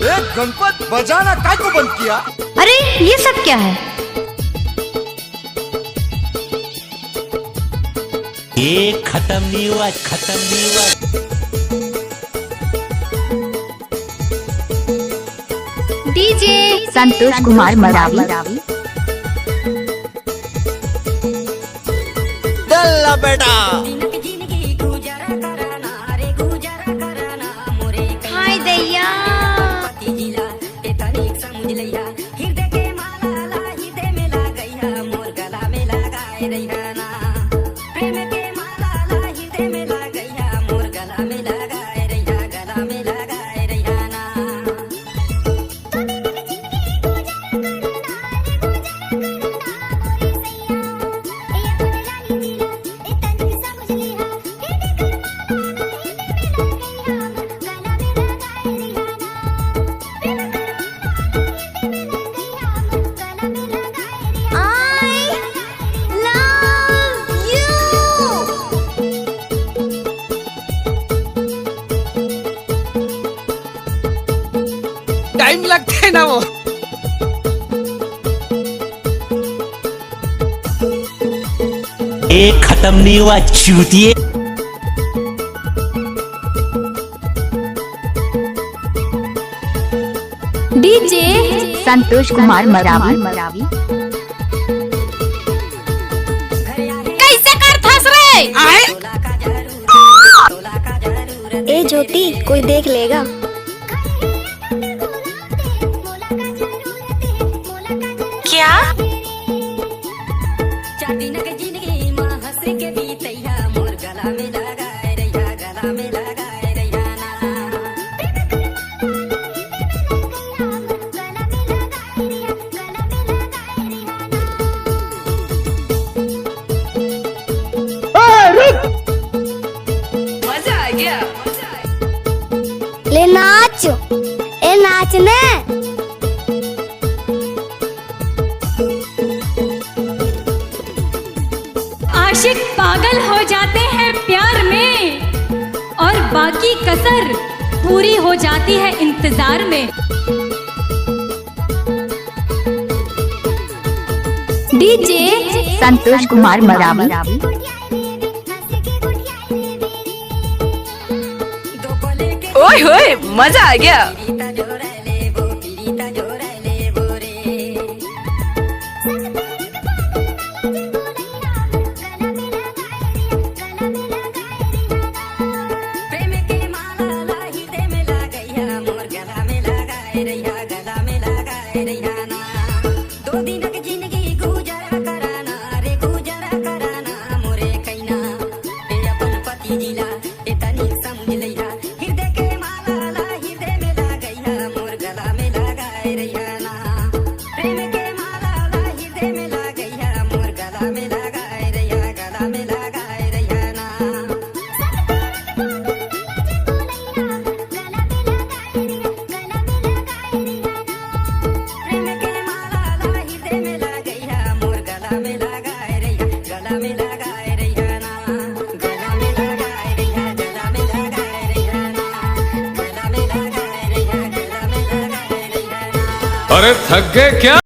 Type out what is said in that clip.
एक गणपत बजाना काय को बंद किया? अरे ये सब क्या है? ये खत्म नहीं हुआ, खत्म नहीं हुआ। डीजे संतोष कुमार मरावी। दल्ला बेटा हाय दैया टाइम लगता है ना वो। ये खत्म नहीं हुआ चूतिए। डीजे संतोष कुमार मरावी। कैसे कर फंस रहे? ए ज्योति, कोई देख लेगा। क्या? मजा आ गया। ले नाच, ए नाचने। आशिक पागल हो जाते हैं प्यार में और बाकी कसर पूरी हो जाती है इंतजार में। डीजे संतोष कुमार मरावी। ओए होए, मजा आ गया। अरे थक गए क्या?